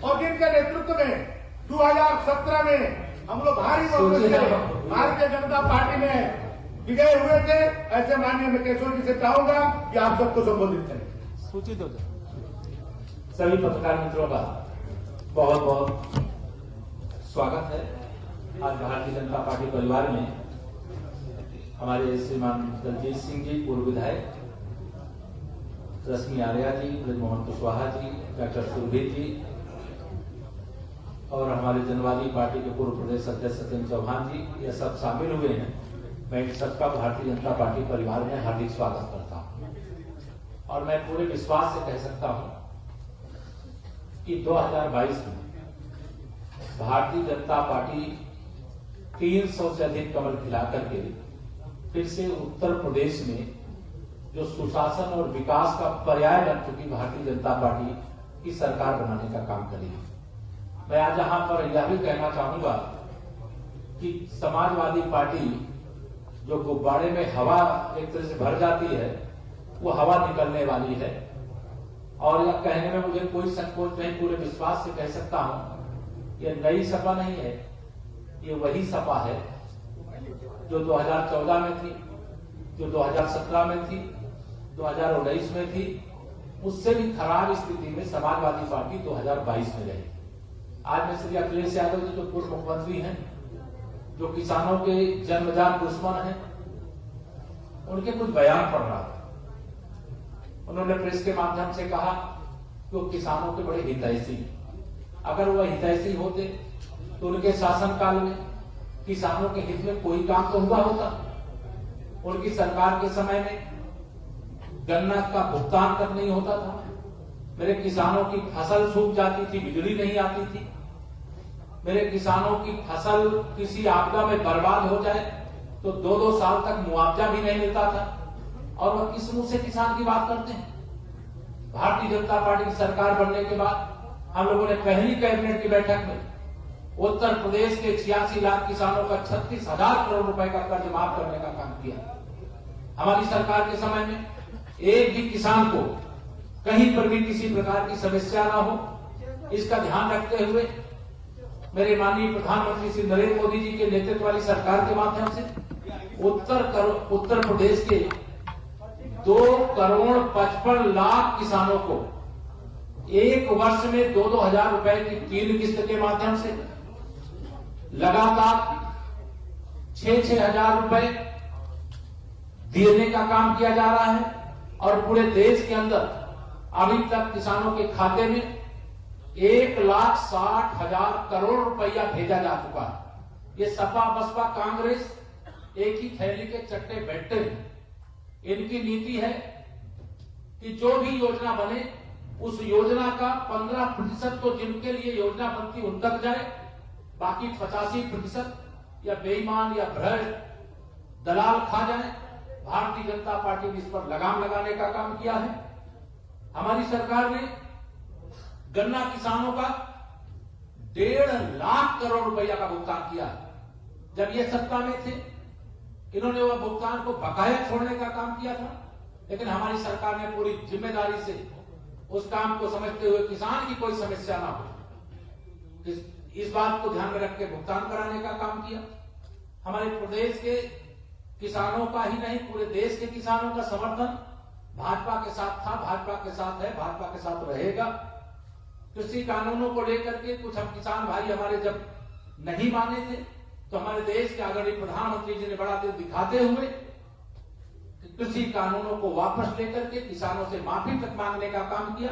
और जिनके नेतृत्व में 2017 में हम लोग भारी बहुमत से भारतीय जनता पार्टी में विजय हुए थे, ऐसे माननीय मैं केशव जी से चाहूंगा कि आप सबको संबोधित करें। सूचित हो जाए। सभी पत्रकार मित्रों का बहुत बहुत स्वागत है। आज भारतीय जनता पार्टी परिवार में हमारे श्रीमान दलजीत सिंह जी पूर्व विधायक, रश्मि आर्या जी, ब्रजमोहन कुशवाहा जी, डॉक्टर सुरभीर जी और हमारे जनवादी पार्टी के पूर्व प्रदेश अध्यक्ष सत्येंद्र चौहान जी, ये सब शामिल हुए हैं। मैं इन सबका भारतीय जनता पार्टी परिवार में हार्दिक स्वागत करता हूं और मैं पूरे विश्वास से कह सकता हूं कि 2022 में भारतीय जनता पार्टी 300 से अधिक कमल खिलाकर के फिर से उत्तर प्रदेश में जो सुशासन और विकास का पर्याय बन चुकी भारतीय जनता पार्टी की सरकार बनाने का काम करेगी। मैं आज यहां पर यह भी कहना चाहूंगा कि समाजवादी पार्टी जो गुब्बारे में हवा एक तरह से भर जाती है, वो हवा निकलने वाली है और यह कहने में मुझे कोई संकोच नहीं, पूरे विश्वास से कह सकता हूं ये नई सपा नहीं है, ये वही सपा है जो 2014 में थी, जो 2017 में थी, 2019 में थी। उससे भी खराब स्थिति में समाजवादी पार्टी 2022 में रही। आज में श्री अखिलेश यादव जी जो पूर्व मुख्यमंत्री हैं, जो किसानों के जन्मजात दुश्मन हैं, उनके कुछ बयान पढ़ रहा था। उन्होंने प्रेस के माध्यम से कहा कि वो किसानों के बड़े हितैषी हैं। अगर वह हितैषी होते तो उनके शासनकाल में किसानों के हित में कोई काम तो हुआ होता। उनकी सरकार के समय में गन्ना का भुगतान तक नहीं होता था। मेरे किसानों की फसल सूख जाती थी, बिजली नहीं आती थी। मेरे किसानों की फसल किसी आपदा में बर्बाद हो जाए तो 2-2 साल तक मुआवजा भी नहीं मिलता था। और वह किस मुंह से किसान की बात करते हैं? भारतीय जनता पार्टी की सरकार बनने के बाद हम लोगों ने पहली कैबिनेट की बैठक में उत्तर प्रदेश के 86 लाख किसानों का 36,000 करोड़ रुपए का कर्ज माफ करने का काम किया। हमारी सरकार के समय में एक भी किसान को कहीं पर भी किसी प्रकार की समस्या ना हो, इसका ध्यान रखते हुए मेरे माननीय प्रधानमंत्री श्री नरेंद्र मोदी जी के नेतृत्व वाली सरकार के माध्यम से उत्तर प्रदेश के 2,55,00,000 किसानों को एक वर्ष में 2-2 हजार रुपए की 3 किस्त के माध्यम से लगातार 6-6 हजार रुपए देने का काम किया जा रहा है और पूरे देश के अंदर अभी तक किसानों के खाते में 1,60,000 करोड़ रुपया भेजा जा चुका है। ये सपा बसपा कांग्रेस एक ही थैली के चट्टे बैठते हैं। इनकी नीति है कि जो भी योजना बने उस योजना का 15% तो जिनके लिए योजना बनती उन तक जाए, बाकी 85% या बेईमान या भ्रष्ट दलाल खा जाए। भारतीय जनता पार्टी ने इस पर लगाम लगाने का काम किया है। हमारी सरकार ने गन्ना किसानों का 1.5 लाख करोड़ रुपया का भुगतान किया। जब ये सत्ता में थे, इन्होंने वह भुगतान को बकाया छोड़ने का काम किया था, लेकिन हमारी सरकार ने पूरी जिम्मेदारी से उस काम को समझते हुए किसान की कोई समस्या ना हो, इस बात को ध्यान में रख के भुगतान कराने का काम किया। हमारे प्रदेश के किसानों का ही नहीं, पूरे देश के किसानों का समर्थन भाजपा के साथ था, भाजपा के साथ है, भाजपा के साथ रहेगा। कृषि कानूनों को लेकर के कुछ हम किसान भाई हमारे जब नहीं माने थे, तो हमारे देश के आदरणीय प्रधानमंत्री जी ने बड़ा दिल दिखाते हुए कृषि कानूनों को वापस लेकर के किसानों से माफी तक मांगने का काम किया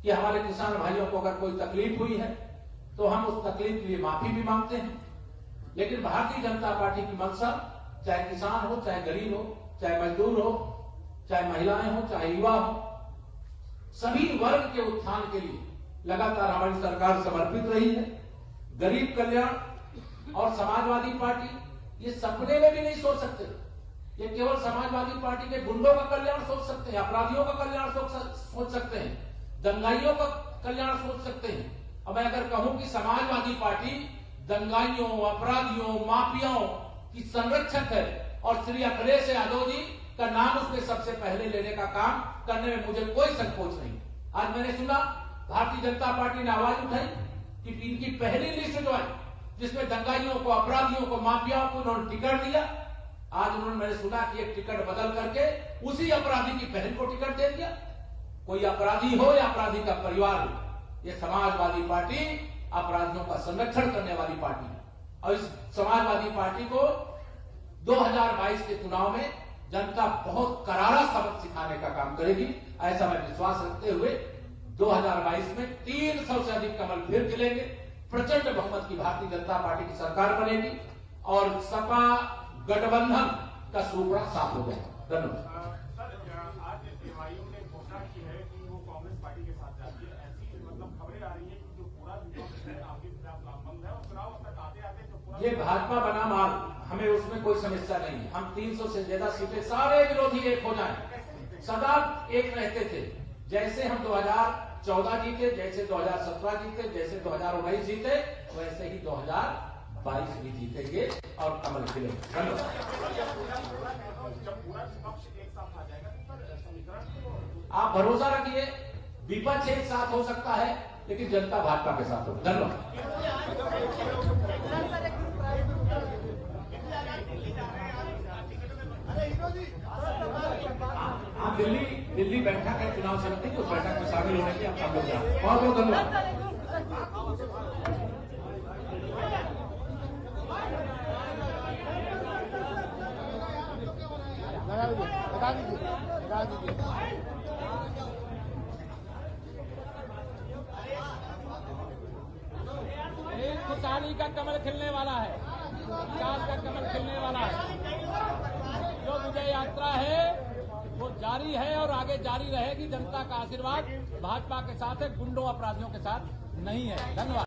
कि हमारे किसान भाइयों को अगर कोई तकलीफ हुई है तो हम उस तकलीफ के लिए माफी भी मांगते हैं। लेकिन भारतीय जनता पार्टी की मंशा, चाहे किसान हो, चाहे गरीब हो, चाहे मजदूर हो, चाहे महिलाएं हो, चाहे युवा हो, सभी वर्ग के उत्थान के लिए लगातार हमारी सरकार समर्पित रही है। गरीब कल्याण और समाजवादी पार्टी ये सपने में भी नहीं सोच सकते। ये केवल समाजवादी पार्टी के गुंडों का कल्याण सोच सकते हैं, अपराधियों का कल्याण सोच सकते हैं, दंगाइयों का कल्याण सोच सकते हैं। अब मैं अगर कहूं कि समाजवादी पार्टी दंगाइयों, अपराधियों, माफियाओं की संरक्षक है और श्री अखिलेश यादव जी का नाम उसमें सबसे पहले लेने का काम करने में मुझे कोई संकोच नहीं। आज मैंने सुना भारतीय जनता पार्टी ने आवाज उठाई कि इनकी पहली लिस्ट जो है जिसमें दंगाइयों को, अपराधियों को, माफियाओं को उन्होंने टिकट दिया। आज उन्होंने, मैंने सुना कि एक टिकट बदल करके उसी अपराधी की बहन को टिकट दे दिया। कोई अपराधी हो या अपराधी का परिवार हो, ये समाजवादी पार्टी अपराधियों का संरक्षण करने वाली पार्टी है और इस समाजवादी पार्टी को 2022 के चुनाव में जनता बहुत करारा सबक सिखाने का काम करेगी, ऐसा मैं विश्वास रखते हुए 2022 में 300 से अधिक कमल फिर खिलेंगे, प्रचंड बहुमत की भारतीय जनता पार्टी की सरकार बनेगी और सपा गठबंधन का सूपड़ा साफ हो जाएगा। धन्यवाद। आज जदयू ने घोषणा की है कि वो कांग्रेस पार्टी के साथ जाती है। ऐसी मतलब खबरें आ रही है कि जो पूरा विपक्ष है आपके खिलाफ लामबंद है और चुनाव तक आते आते जो पूरा ये भाजपा बना माल, हमें उसमें कोई समस्या नहीं है। हम 300 से ज्यादा सीटें, सारे विरोधी एक हो जाए, सदा एक रहते थे। जैसे हम 2014 जीते, जैसे 2017 जीते, जैसे 2019 जीते, वैसे ही 2022 भी जीतेंगे और कमल खिलेंगे। धन्यवाद। जब पूरा विपक्ष एक साथ आ जाएगा तो सर समीकरण आप भरोसा रखिए, विपक्ष एक साथ हो सकता है लेकिन जनता भाजपा के साथ होगी। धन्यवाद। आप दिल्ली बैठक है चुनाव समिति की, उस बैठक में शामिल होने के आप सब लोग जाए। बहुत बहुत धन्यवाद। लगा दीजिए। खुशहाली का कमल खिलने वाला है, विकास का कमल खिलने वाला है। जो विजय यात्रा है वो जारी है और आगे जारी रहेगी। जनता का आशीर्वाद भाजपा के साथ है, गुंडों अपराधियों के साथ नहीं है। धन्यवाद।